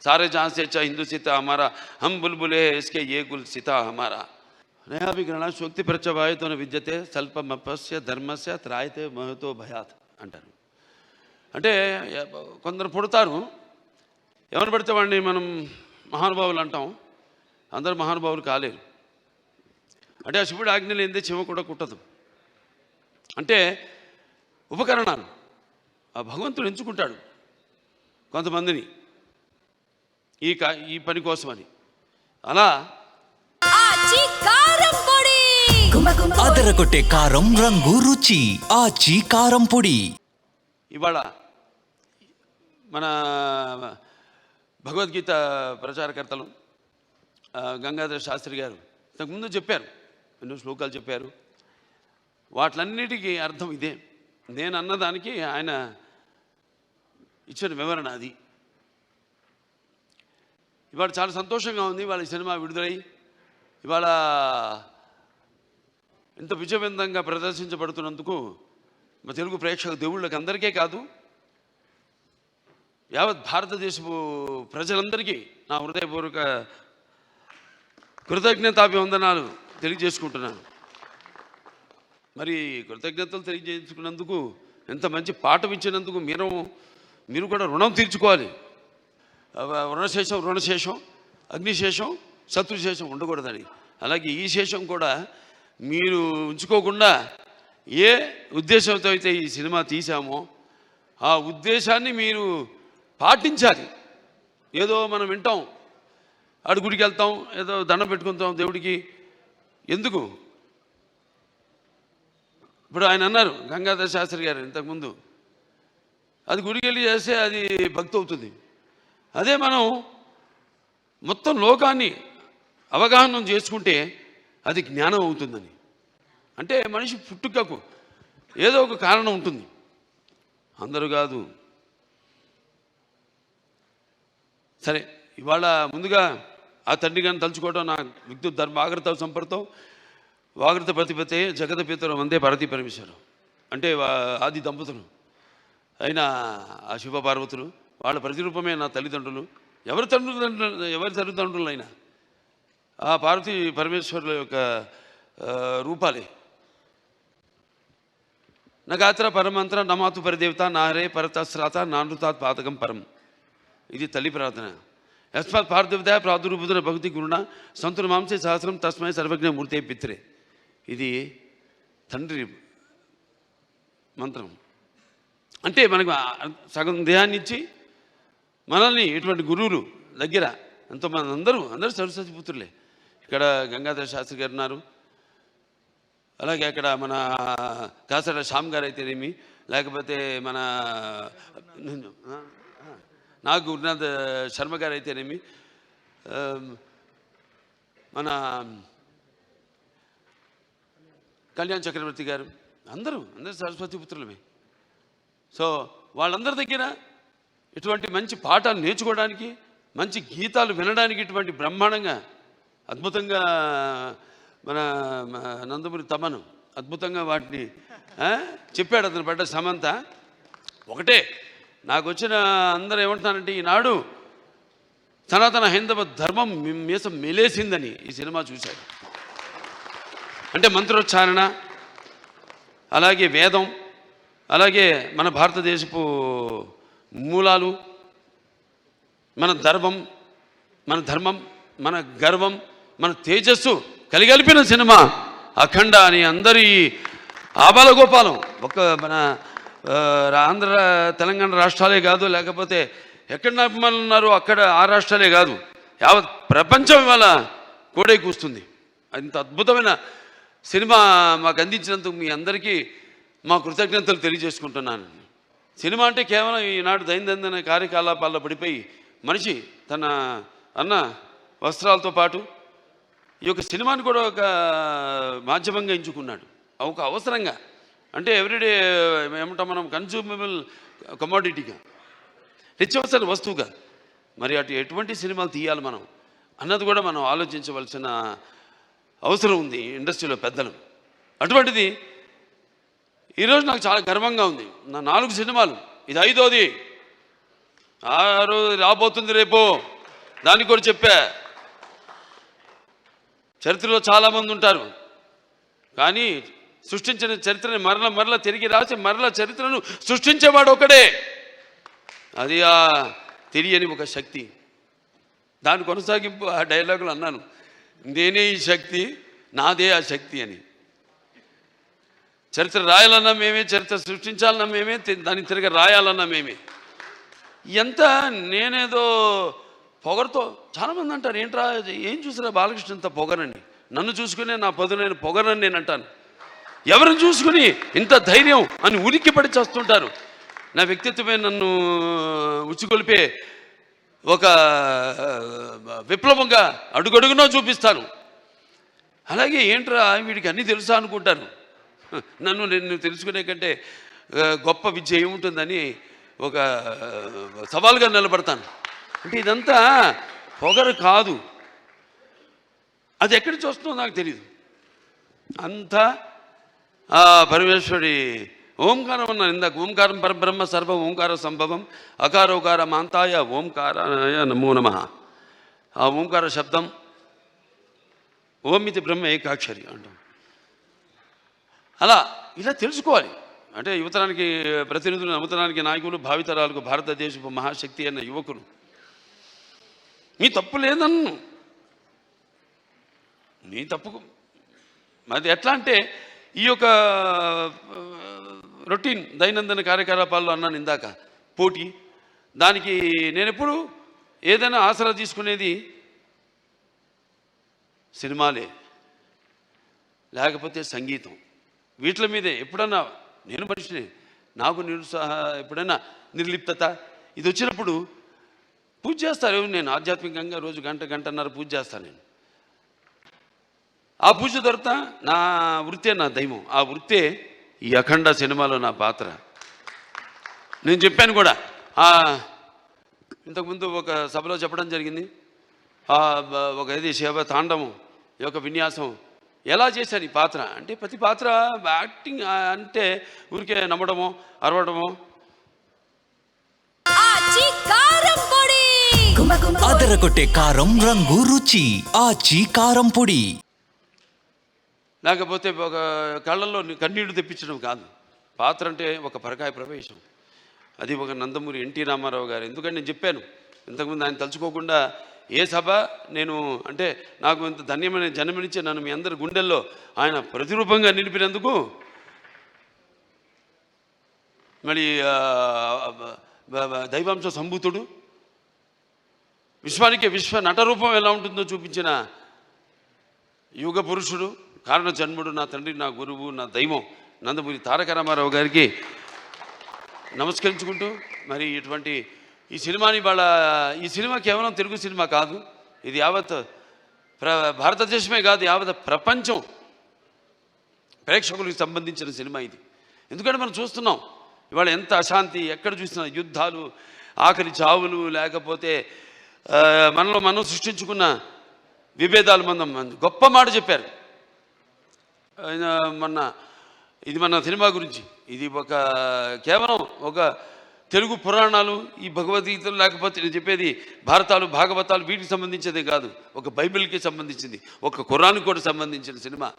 सारे जहाँ से अच्छा हिंदू सीता हमारा, हम बुलबुले इसके ये गुल सीता हमारा. నయాభిగ్రహణ శోక్తి ప్రచవాయుతో విద్యతే స్వల్పమపస్య ధర్మస్య త్రాయతే మహతో భయాత్ అంటారు. అంటే కొందరు పుడతారు, ఎవరు పడితే వాడిని మనం మహానుభావులు అంటాం. అందరూ మహానుభావులు కాలేరు. అంటే ఆ శివుడు ఆజ్ఞ లేనిదే చీమ కూడా కుట్టదు. అంటే ఉపకరణాలు ఆ భగవంతుడు ఎంచుకుంటాడు కొంతమందిని ఈ పని కోసమని. అలా అదరగొట్టే కారం రంగు రుచి ఆచి కారం పొడి. ఇవాళ మన భగవద్గీత ప్రచారకర్తలు గంగాధర శాస్త్రి గారు ఇంతకుముందు చెప్పారు, ఎన్నో శ్లోకాలు చెప్పారు. వాటిలన్నిటికీ అర్థం ఇదే. నేను అన్నదానికి ఆయన ఇచ్చిన వివరణ అది. ఇవాళ చాలా సంతోషంగా ఉంది. ఇవాళ ఈ సినిమా విడుదలై ఇవాళ ఇంత విజయవంతంగా ప్రదర్శించబడుతున్నందుకు మా తెలుగు ప్రేక్షక దేవుళ్ళకి అందరికీ కాదు, యావత్ భారతదేశపు ప్రజలందరికీ నా హృదయపూర్వక కృతజ్ఞతాభివందనాలు తెలియజేసుకుంటున్నాను. మరి కృతజ్ఞతలు తెలియజేసుకున్నందుకు, ఎంత మంచి పాఠం ఇచ్చినందుకు మీరు కూడా రుణం తీర్చుకోవాలి. రుణశేషం అగ్నిశేషం శత్రుశేషం ఉండకూడదని. అలాగే ఈ శేషం కూడా మీరు ఉంచుకోకుండా ఏ ఉద్దేశంతో అయితే ఈ సినిమా తీసామో ఆ ఉద్దేశాన్ని మీరు పాటించాలి. ఏదో మనం వింటాం, అటు గుడికి వెళ్తాం, ఏదో దండం పెట్టుకుంటాం దేవుడికి. ఎందుకు? ఇప్పుడు ఆయన అన్నారు గంగాధర శాస్త్రి గారు ఇంతకుముందు, అది గుడికి వెళ్ళి చేస్తే అది భక్తి అవుతుంది. అదే మనం మొత్తం లోకాన్ని అవగాహన చేసుకుంటే అది జ్ఞానం అవుతుందని. అంటే మనిషి పుట్టుకకు ఏదో ఒక కారణం ఉంటుంది, అందరూ కాదు. సరే, ఇవాళ ముందుగా ఆ తండ్రి గారిని తలుచుకోవడం, నా విద్యుత్ ధర్మాగ్రత సంపర్తం వాగ్రత ప్రతిపతే జగత పితరం వందే భారతీ పరమేశ్వరం. అంటే ఆది దంపతులు అయిన ఆ శివ పార్వతులు, వాళ్ళ ప్రతిరూపమే నా తల్లిదండ్రులు. ఎవరి తల్లిదండ్రులైనా ఆ పార్వతీ పరమేశ్వరుల యొక్క రూపాలే. నగాత్ర పరమంత్ర నమాతు పరిదేవత నారే పరతశ్రాత నానృతాత్ పాతకం పరం. ఇది తల్లి ప్రార్థన. యస్మాత్ పార్థివత ప్రాదుర్భుతున భక్తి గురుణ సంతుల మాంసే సహస్రం తస్మై సర్వజ్ఞ మూర్తే పిత్రే. ఇది తండ్రి మంత్రం. అంటే మనకు సగం దేహాన్ని ఇచ్చి మనల్ని ఇటువంటి గురువులు దగ్గర ఎంతోమంది, అందరూ సరస్వతి పుత్రులే. ఇక్కడ గంగాధర శాస్త్రి గారు ఉన్నారు, అలాగే అక్కడ మన కాసర శ్యామ్ గారు అయితేనేమి, లేకపోతే మన నాగ్ గురునాథ్ శర్మ గారు అయితేనేమి, మన కళ్యాణ్ చక్రవర్తి గారు, అందరూ సరస్వతి పుత్రులమే. సో వాళ్ళందరి దగ్గర ఇటువంటి మంచి పాఠాలు నేర్చుకోవడానికి, మంచి గీతాలు వినడానికి ఇటువంటి బ్రహ్మాండంగా అద్భుతంగా మన నందమూరి తమను అద్భుతంగా వాటిని చెప్పాడు. అతను పడ్డ సమంత ఒకటే. నాకు వచ్చిన అందరూ ఏమంటున్నారంటే, ఈనాడు సనాతన హైందవ ధర్మం మీసం మెలేసిందని ఈ సినిమా చూశాడు. అంటే మంత్రోచ్చారణ, అలాగే వేదం, అలాగే మన భారతదేశపు మూలాలు, మన ధర్మం, మన గర్వం, మన తేజస్సు కలిగలిపిన సినిమా అఖండ అని అందరి ఆబాలగోపాలం. మన ఆంధ్ర తెలంగాణ రాష్ట్రాలే కాదు, లేకపోతే ఎక్కడ అభిమానులు ఉన్నారో అక్కడ ఆ రాష్ట్రాలే కాదు, యావత్ ప్రపంచం ఇవాళ కోడై కూస్తుంది. అంత అద్భుతమైన సినిమా మాకు అందించినందుకు మీ అందరికీ మా కృతజ్ఞతలు తెలియజేసుకుంటున్నాను. సినిమా అంటే కేవలం ఈనాడు దైనందిన కార్యకలాపాల్లో పడిపోయి మనిషి తన అన్న వస్త్రాలతో పాటు ఈ యొక్క సినిమాని కూడా ఒక మాధ్యమంగా ఎంచుకున్నాడు, ఒక అవసరంగా. అంటే ఎవ్రీడే ఏమంటాం మనం, కన్జ్యూమబుల్ కమోడిటీగా, నిత్యవసర వస్తువుగా. మరి ఎటువంటి సినిమాలు తీయాలి మనం అన్నది కూడా మనం ఆలోచించవలసిన అవసరం ఉంది ఇండస్ట్రీలో పెద్దలు. అటువంటిది ఈరోజు నాకు చాలా గర్వంగా ఉంది. నా 4 సినిమాలు, ఇది 5వది. ఆ రోజు రాబోతుంది రేపు, దానికి కూడా చెప్పా. చరిత్రలో చాలామంది ఉంటారు, కానీ సృష్టించిన చరిత్రని మరల తిరిగి రాసి మరల చరిత్రను సృష్టించేవాడు ఒకడే. అది ఆ తెలియని ఒక శక్తి. దాని కొనసాగింపు ఆ డైలాగులు అన్నాను, నేనే ఈ శక్తి, నాదే ఆ శక్తి అని. చరిత్ర రాయాలన్నా మేమే, చరిత్ర సృష్టించాలన్నా మేమే, దాన్ని తిరిగి రాయాలన్నా మేమే. ఎంత నేనేదో పొగరుతో చాలామంది అంటారు, ఏంట్రా ఏం చూసినా బాలకృష్ణ ఇంత పొగరండి, నన్ను చూసుకునే నా పదునైన పొగరని నేను అంటాను. ఎవరిని చూసుకుని ఇంత ధైర్యం అని ఉనికి పడి చేస్తుంటారు. నా వ్యక్తిత్వమే నన్ను ఉచ్చిగొలిపే ఒక విప్లవంగా అడుగడుగునో చూపిస్తాను. అలాగే ఏంట్రా వీడికి అన్నీ తెలుసా అనుకుంటాను. నేను తెలుసుకునే కంటే గొప్ప విద్య ఏముంటుందని ఒక సవాల్గా నిలబడతాను. అంటే ఇదంతా పొగరు కాదు, అది ఎక్కడి నుంచి వస్తుందో నాకు తెలియదు. అంతా ఆ పరమేశ్వరుడి ఓంకారం అన్నాను ఇందాక. ఓంకారం పరబ్రహ్మ సర్వ ఓంకార సంభవం అకారోకార మాంతాయ ఓంకారాయ నమో నమః. ఆ ఓంకార శబ్దం ఓమితి బ్రహ్మ ఏకాక్షరి అంటాం. అలా ఇలా తెలుసుకోవాలి. అంటే యువతరానికి ప్రతినిధులు, నవతరానికి నాయకులు, భావితరాలకు భారతదేశపు మహాశక్తి అన్న యువకులు. నీ తప్పు లేదన్ను, నీ తప్పుకు అది ఎట్లా అంటే ఈ యొక్క రొటీన్ దైనందిన కార్యకలాపాల్లో అన్నాను ఇందాక, పోటీ. దానికి నేను ఎప్పుడు ఏదైనా ఆసరా తీసుకునేది సినిమాలే, లేకపోతే సంగీతం. వీటి మీదే ఎప్పుడన్నా నేను మనిషిని, నాకు ఎప్పుడైనా నిర్లిప్తత ఇది వచ్చినప్పుడు పూజ చేస్తారు. నేను ఆధ్యాత్మికంగా రోజు గంటన్నర పూజ చేస్తాను. నేను ఆ పూజ తర్వాత నా వృత్తే నా దైవం. ఆ వృత్తే ఈ అఖండ సినిమాలో నా పాత్ర. నేను చెప్పాను కూడా, ఇంతకుముందు ఒక సభలో చెప్పడం జరిగింది. ఒక ఇది శివ తాండవం యొక్క విన్యాసం ఎలా చేశాను ఈ పాత్ర అంటే, ప్రతి పాత్ర యాక్టింగ్ అంటే ఊరికే నమ్మడమో అరవడమో. అదరగొట్టే కారం రంగు రుచి ఆచి కారం పొడి. లేకపోతే ఒక కళ్ళల్లో కన్నీళ్లు తెప్పించడం కాదు. పాత్ర అంటే ఒక పరకాయ ప్రవేశం. అది ఒక నందమూరి ఎన్టీ రామారావు గారు. ఎందుకంటే నేను చెప్పాను ఇంతకుముందు, ఆయన తలుచుకోకుండా ఏ సభ నేను అంటే నాకు ఇంత ధన్యమైన జన్మనిచ్చే నన్ను మీ అందరి గుండెల్లో ఆయన ప్రతిరూపంగా నిలిపినందుకు, మరి దైవాంశ సంభూతుడు, విశ్వానికి విశ్వ నటరూపం ఎలా ఉంటుందో చూపించిన యుగ పురుషుడు, కారణ జన్ముడు, నా తండ్రి, నా గురువు, నా దైవం నందమూరి తారక రామారావు గారికి నమస్కరించుకుంటూ, మరి ఇటువంటి ఈ సినిమాని ఈ సినిమా కేవలం తెలుగు సినిమా కాదు, ఇది యావత్ భారతదేశమే కాదు, యావత్ ప్రపంచం ప్రేక్షకులకు సంబంధించిన సినిమా ఇది. ఎందుకంటే మనం చూస్తున్నాం ఇవాళ ఎంత అశాంతి, ఎక్కడ చూసినా యుద్ధాలు, ఆకలి చావులు, లేకపోతే మనలో మనం సృష్టించుకున్న విభేదాలు. మనం గొప్ప మాట చెప్పారు ఇది మన సినిమా గురించి. ఇది కేవలం ఒక తెలుగు పురాణాలు, ఈ భగవద్గీతలు, లేకపోతే నేను చెప్పేది భారతాలు, భాగవతాలు, వీటికి సంబంధించేదే కాదు, ఒక బైబిల్కి సంబంధించింది, ఒక ఖురాన్కి కూడా సంబంధించిన సినిమా.